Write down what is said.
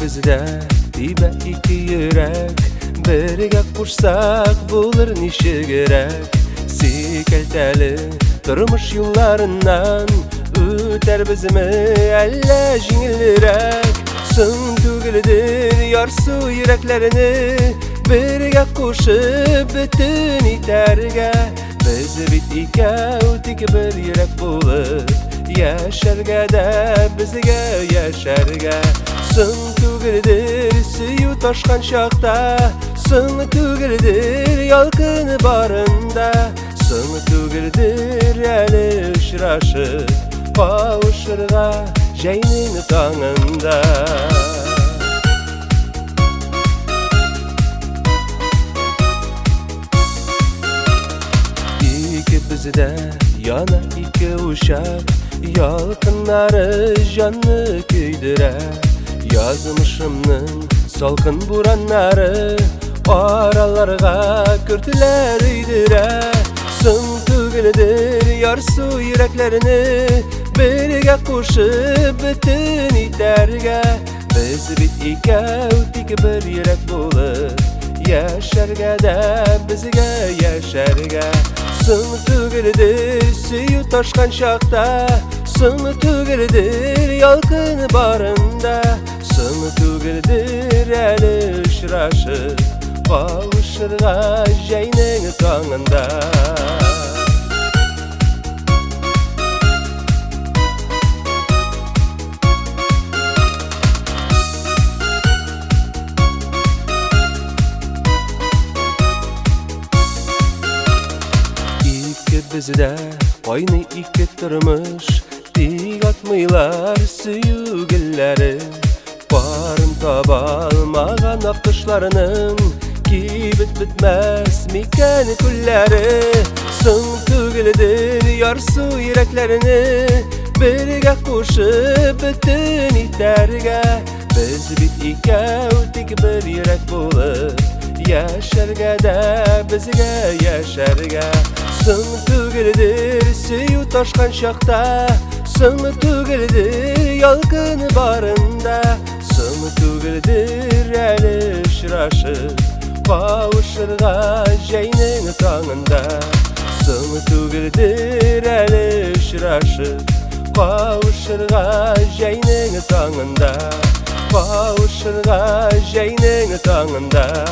bizde dibe iki yürek, birge kuşsak bulur nişi gerek. Sikelteli durmuş yollarından öter bizimi elle jingilirek. Sın tügüldir yarsu yüreklerini birge kuşup bütün iterge. Biz bit ikevtik bir yürek bulup yaşarga da bizge yaşarga. Sın tügüldir suyu taşkan şakta, sın tügüldir yalkını barında. Sın tügüldir eli ışraşı kavuşurga jeynin tağında. Bizde yana iki uşak, yalkınları canlı köydüre. Yazmışımның salkın buranları aralarga kürtüler üydüre. Sın tügüldir yarsu yüreklerini birge kuşup bütün iterge. Biz bit ikevtik bir yürek bulup yaşarga da bizge yaşarga. Sın tügüldir suyu taşkan şakta, sın tügüldir yalkını barında. Sın tügüldir eli ışraşı kavuşurga jeynin tağında. Bizde aynı iki durmuş, dik atmıylar suyu gülleri. Barın tabalmagan akışlarının kibit bitmez miken külleri. Sın tügüldir yarsu yüreklerini birge kuşup bütün iterge. Biz bit ikevtik bir yürek bulup yaşarga da bizge yaşarga. Sın tügüldir suyu taşkan şakta, sın tügüldir yalkını barında. Sın tügüldir eli ışraşı kavuşurga jeynin tağında. Sın tügüldir eli ışraşı kavuşurga jeynin tağında. Kavuşurga jeynin tağında.